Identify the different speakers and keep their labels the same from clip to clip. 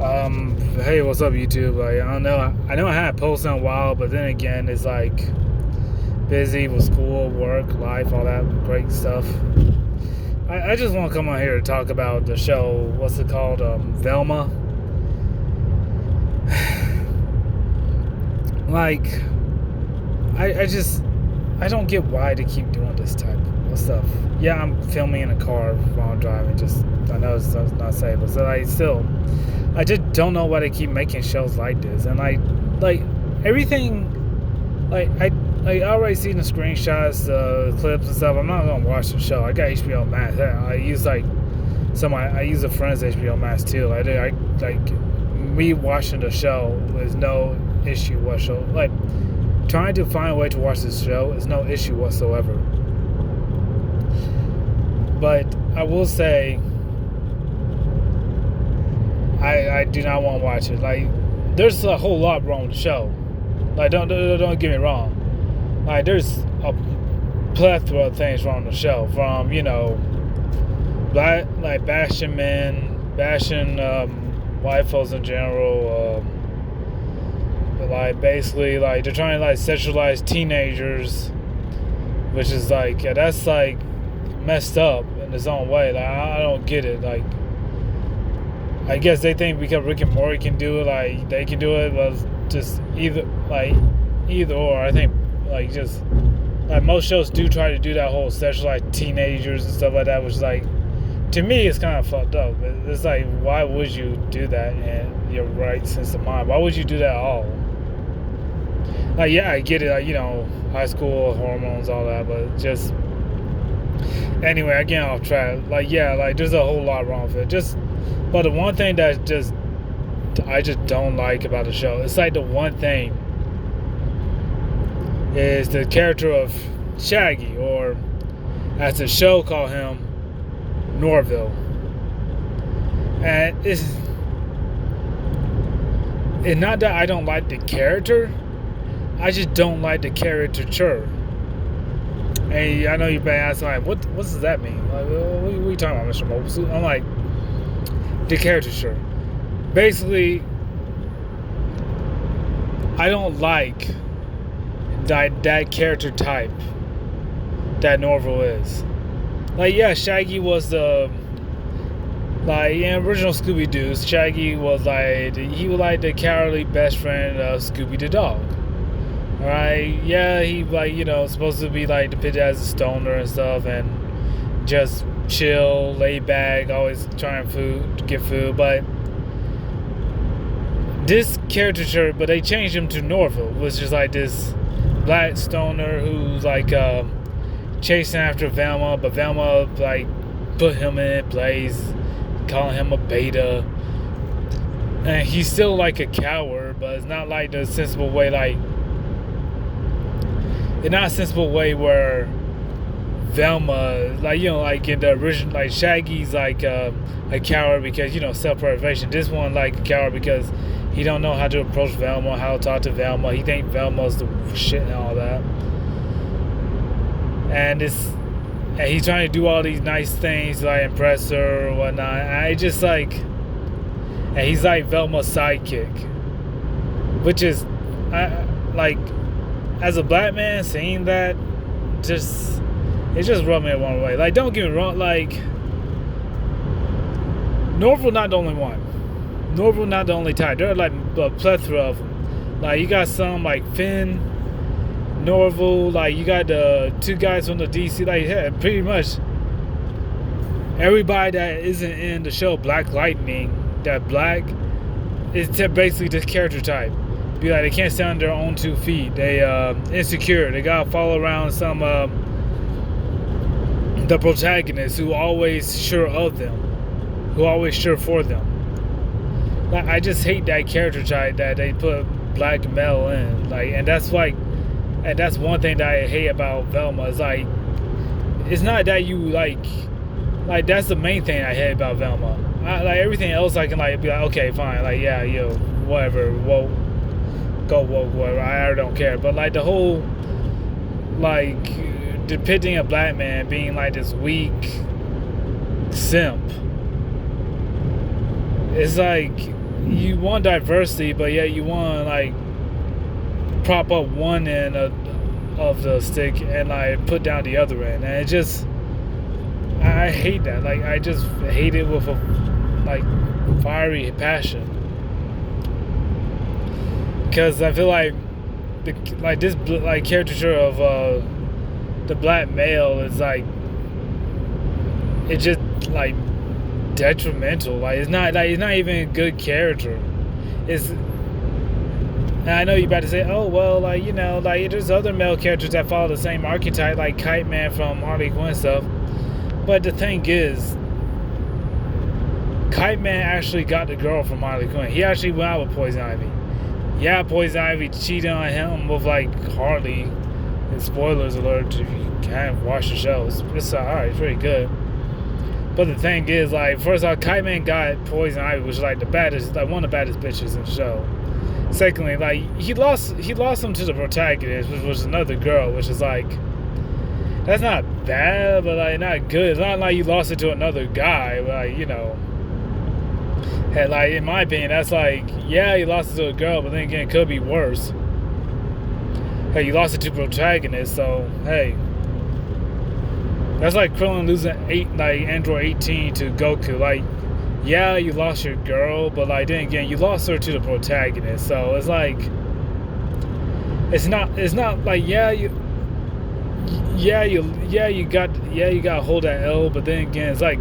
Speaker 1: Hey, what's up, YouTube? Like, I don't know. I know I haven't posted in a while, but then again, it's like busy with school, work, life, all that great stuff. I just want to come on here to talk about the show. What's it called? Velma. Like, I don't get why they keep doing this type of stuff. Yeah, I'm filming in a car while I'm driving. I know it's not safe, but still, I just don't know why they keep making shows like this. And like everything, I already seen the screenshots, the clips and stuff. I'm not gonna watch the show. I got HBO Max. I use I use a friend's HBO Max too. I like me watching the show is no issue whatsoever. Like trying to find a way to watch this show is no issue whatsoever. But I will say, I do not want to watch it. Like, there's a whole lot wrong with the show. Like, don't get me wrong. Like, there's a plethora of things wrong with the show. From bashing men, bashing white folks in general. Basically, they're trying to sexualize teenagers, which is that's messed up in its own way. I don't get it. I guess they think because Rick and Morty can do it, they can do it, but just either or. I think most shows do try to do that whole sexualize teenagers and stuff like that, which to me it's kind of fucked up. It's why would you do that in your right sense of mind? Why would you do that at all? Yeah, I get it, high school hormones, all that, but just anyway, I get off track. There's a whole lot wrong with it. But the one thing that I just don't like about the show, it's the one thing is the character of Shaggy, or as the show call him, Norville. And it's not that I don't like the character, I just don't like the caricature. And I know you've been asking, what does that mean? What are you talking about, Mr. Mobile? I'm like, the caricature. Basically, I don't like that character type that Norville is. Shaggy was the in original Scooby-Doo, Shaggy was he was the cowardly best friend of Scooby the dog. Alright, yeah, he supposed to be depicted as a stoner and stuff, and just chill, lay back, always trying to get food. But this caricature, but they changed him to Norville, which is this black stoner who's chasing after Velma, but Velma put him in place, calling him a beta, and he's still a coward, but it's not the sensible way. It's not a sensible way where Velma, in the original, Shaggy's a coward because, self-preservation. This one, a coward because he don't know how to approach Velma, how to talk to Velma. He think Velma's the shit and all that. And he's trying to do all these nice things, impress her or whatnot. And I just and he's Velma's sidekick. Which is, as a black man, seeing that, it just rubbed me one way. Don't get me wrong, Norville not the only one. Norville not the only type. There are a plethora of them. You got some Finn, Norville. You got the two guys from the DC. Pretty much everybody that isn't in the show Black Lightning, that black, is basically this character type. They can't stand on their own 2 feet. They insecure. They gotta follow around some the protagonist who always sure of them, who always sure for them. I just hate that character type that they put black male in. And that's and that's one thing that I hate about Velma. Is it's not that you that's the main thing I hate about Velma. Everything else I can be okay, fine, whatever, woke, go woke, whatever. I don't care. But the whole depicting a black man being this weak simp, it's you want diversity, but yet you want to like prop up one end of the stick and like put down the other end, and it just I hate that. Like I just hate it with a like fiery passion, because I feel like this like caricature of the black male is like it just like detrimental. Like it's not even a good character. It's and I know you're about to say, oh well, like like there's other male characters that follow the same archetype, like Kite Man from Harley Quinn stuff. But the thing is, Kite Man actually got the girl from Harley Quinn. He actually went out with Poison Ivy. Yeah, Poison Ivy cheated on him with like Harley. And spoilers alert if you can't watch the show. It's alright, it's pretty good. But the thing is, like, first off, Kite Man got Poison Ivy, which is like the baddest, like one of the baddest bitches in the show. Secondly, like he lost him to the protagonist, which was another girl, which is like that's not bad, but like not good. It's not like you lost it to another guy, but like and like in my opinion, that's like yeah, you lost it to a girl, but then again, it could be worse. Hey, you lost it to protagonist, so hey, that's like Krillin losing Android 18 to Goku. Like, yeah, you lost your girl, but like then again, you lost her to the protagonist. So it's like it's not like you got to hold that L, but then again, it's like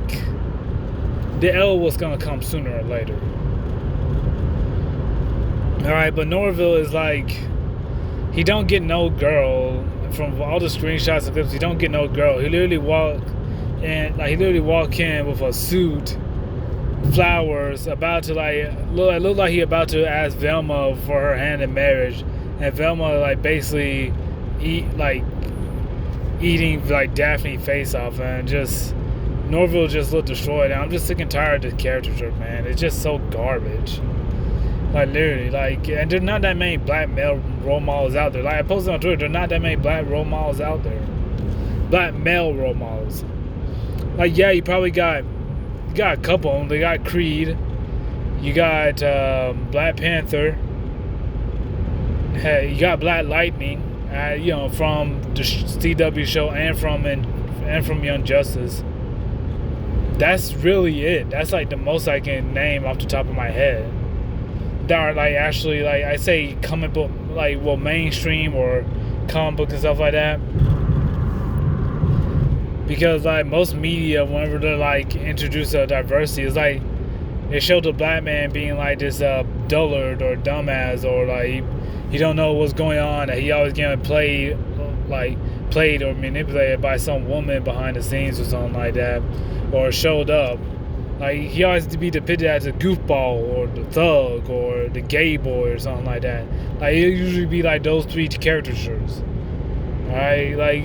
Speaker 1: the L was gonna come sooner or later. All right, but Norville is like he don't get no girl from all the screenshots and clips. He don't get no girl. He literally walk in with a suit, flowers, about to look like he about to ask Velma for her hand in marriage, and Velma like basically eating like Daphne face off, and just Norville just looked destroyed. And I'm just sick and tired of this character, man. It's just so garbage. Like literally, like, and there's not that many black male role models out there. Like I posted on Twitter, there's not that many black role models out there. Black male role models. Like yeah, you probably got a couple of them. They got Creed. You got Black Panther. Hey, you got Black Lightning. From the CW show and from Young Justice. That's really it. That's like the most I can name off the top of my head. That are like actually like I say comic book mainstream or comic book and stuff like that. Because like most media, whenever they're like introduce diversity, it's like they show the black man being like this dullard or dumbass, or like he don't know what's going on, that he always getting played or manipulated by some woman behind the scenes or something like that, or showed up. Like he always to be depicted as a goofball or the thug or the gay boy or something like that. Like it usually be like those three caricatures. Alright, like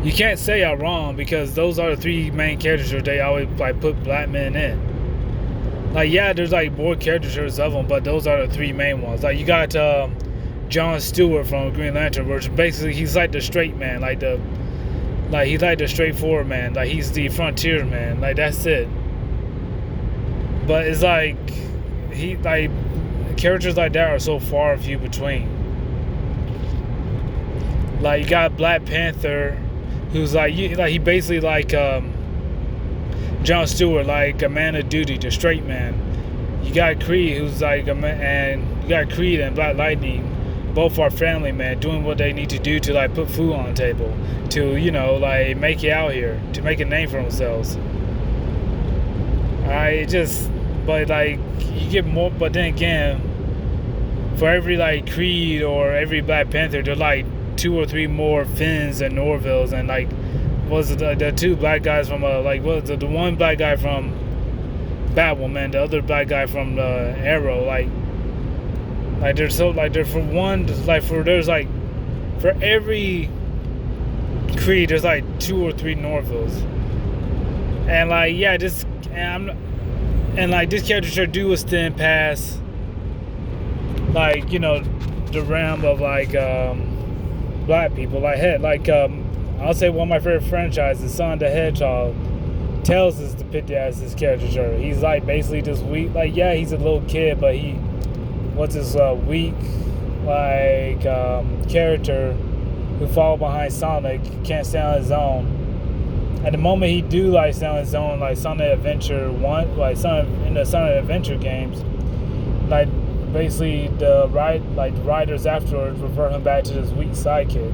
Speaker 1: you can't say I'm wrong, because those are the three main characters they always like put black men in. Like yeah, there's like more characters of them, but those are the three main ones. Like you got John Stewart from Green Lantern, which basically he's like the straight man, he's like the straightforward man, like he's the frontier man, like that's it. But it's like characters like that are so far few between. Like you got Black Panther, who's he basically like John Stewart, like a man of duty, the straight man. You got Creed, who's like and you got Creed and Black Lightning, both are family man, doing what they need to do to like put food on the table, to like make it out here, to make a name for themselves. But like you get more, but then again, for every like Creed or every Black Panther, there's like 2 or 3 more Finns and Norvilles, and like was the 2 black guys from the one black guy from Batwoman, the other black guy from Arrow, like there's so like there for one like for there's like for every Creed there's like 2 or 3 Norvilles, and like yeah this and like this character should do extend past like the realm of like black people. Like I'll say one of my favorite franchises, Sonic the Hedgehog. Tails is depicted as his caricature. He's like basically this weak, like yeah, he's a little kid, but he what's this weak like character who fall behind Sonic, can't stand on his own. At the moment he do like stand on his own, like Sonic Adventure 1, like in the Sonic Adventure games, like basically the writers afterwards refer him back to this weak sidekick.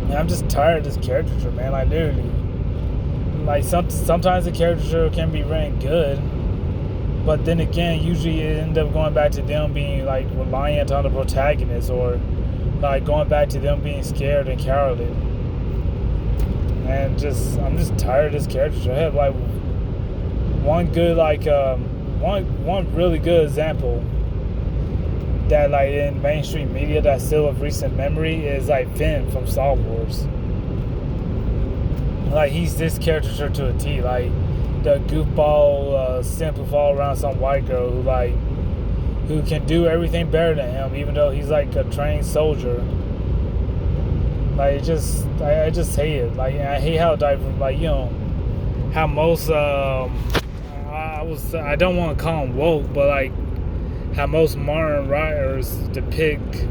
Speaker 1: And I'm just tired of this caricature, man. Like literally, like sometimes the caricature can be written good, but then again, usually it ends up going back to them being like reliant on the protagonist, or like going back to them being scared and cowardly. And I'm just tired of this caricature. I have like one good one really good example that like in mainstream media that's still of recent memory is like Finn from Star Wars. Like he's this caricature to a T. Like the goofball simp who fall around some white girl who can do everything better than him, even though he's like a trained soldier. Like I just hate it. Like I hate how how most I don't want to call them woke, but like how most modern writers depict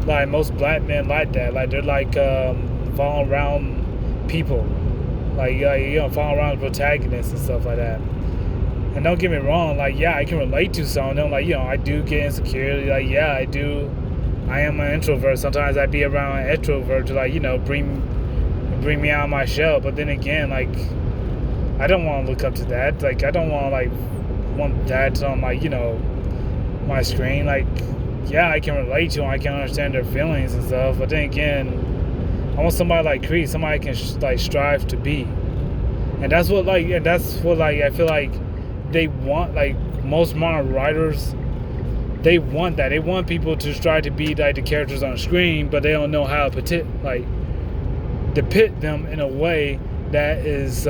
Speaker 1: like most black men like that. Like they're like following around people, following around the protagonists and stuff like that. And don't get me wrong, like yeah, I can relate to some of them. Like I do get insecurity. Like yeah, I do. I am an introvert. Sometimes I be around an extrovert to bring me out of my shell. But then again, like I don't want to look up to that. Like I don't want that on my screen. Like yeah, I can relate to them. I can understand their feelings and stuff. But then again, I want somebody like Creed, somebody I can strive to be. And that's what I feel like they want. Like most modern writers, they want that. They want people to strive to be like the characters on the screen, but they don't know how to depict them in a way that is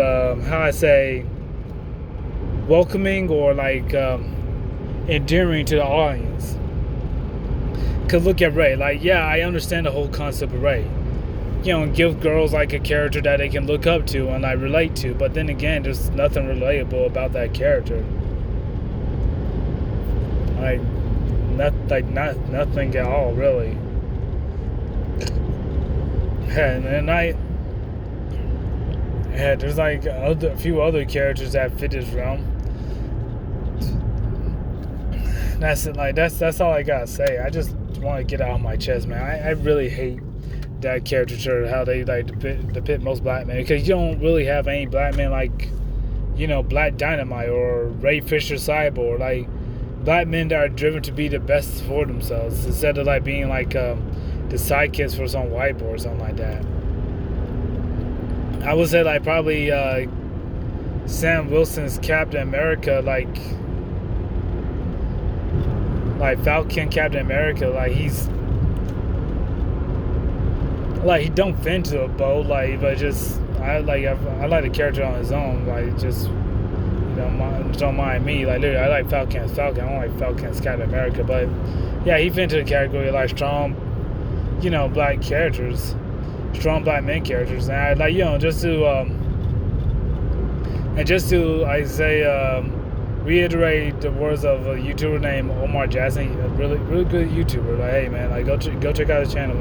Speaker 1: welcoming or endearing to the audience. Cause look at Ray. Like yeah, I understand the whole concept of Ray. Give girls like a character that they can look up to and relate to. But then again, there's nothing relatable about that character. Nothing at all, really. There's a few other characters that fit this realm. That's it. That's all I gotta say. I just want to get it out my chest, man. I really hate that caricature, how they depict most black men, because you don't really have any black men Black Dynamite or Ray Fisher Cyborg, black men that are driven to be the best for themselves instead of being the sidekicks for some white boy or something like that. I would say probably Sam Wilson's Captain America, Falcon Captain America, he's he don't fit into a bow, but just I like the character on his own, don't mind me. Literally, I like Falcon. I don't like Falcon's Captain America, but yeah, he fit into the category of strong, black characters, strong black men characters, and I just to I say reiterate the words of a YouTuber named Omar Jackson, a really good YouTuber. Hey man, go check out his channel.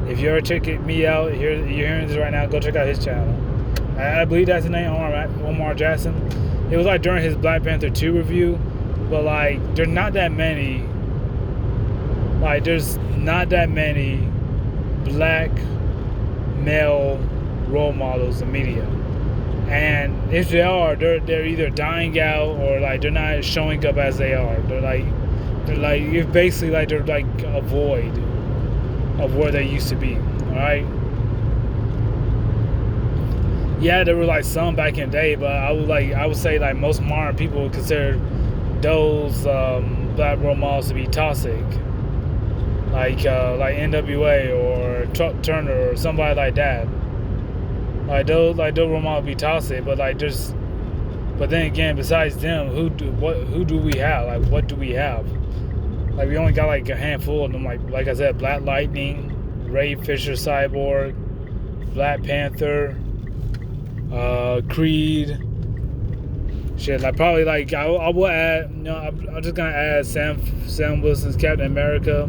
Speaker 1: If you're checking me out, you're hearing this right now, go check out his channel. I believe that's his name, Omar Jackson. It was during his Black Panther 2 review, but there's not that many. There's not that many black male role models in media. And if they are, they're either dying out or they're not showing up as they are. They're basically they're a void of where they used to be. All right. Yeah, there were some back in the day, but I would say most modern people would consider those black role models to be toxic. Like NWA or Chuck Turner or somebody like that. Those role models be toxic, but but then again, besides them, who do we have? What do we have? We only got a handful of them. Like I said, Black Lightning, Ray Fisher Cyborg, Black Panther, Creed. Shit, like probably like I will add. I'm just gonna add Sam Wilson's Captain America,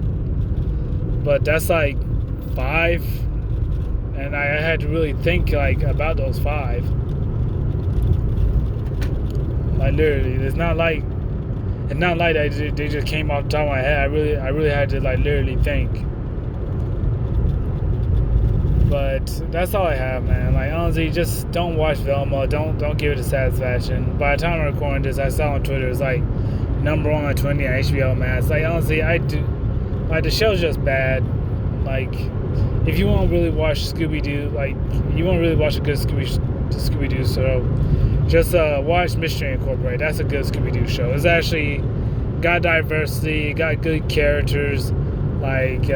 Speaker 1: but that's like 5, and I had to really think like about those 5. Like literally, it's not like they just came off the top of my head. I really had to like literally think. But that's all I have, man. Like honestly, just don't watch Velma. Don't give it a satisfaction. By the time I'm recording this, I saw on Twitter it's like #1 on 20 on HBO, man. It's like honestly, I do like the show's just bad. Like if you want to really watch Scooby Doo, like you want to really watch a good Scooby Doo show, just watch Mystery Incorporated. That's a good Scooby Doo show. It's actually got diversity, got good characters, like.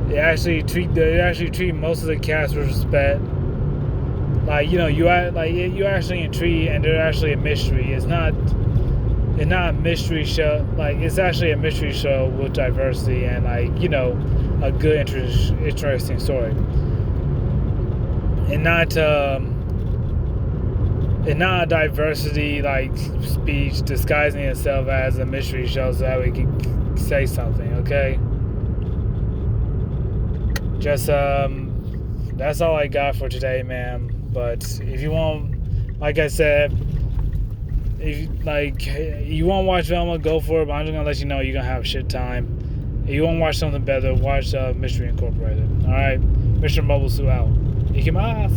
Speaker 1: They actually treat most of the cast with respect. Like you actually intrigued, and they're actually a mystery. It's not a mystery show. Like it's actually a mystery show with diversity and like a good interesting story, and not a diversity like speech disguising itself as a mystery show so that we can say something. Okay. Just that's all I got for today, man. But if you want, like I said, if you want to watch Velma, go for it. But I'm just gonna let you know you're gonna have shit time. If you want to watch something better, watch Mystery Incorporated. All right, Mr. Mobile Sue out. Ikimasu.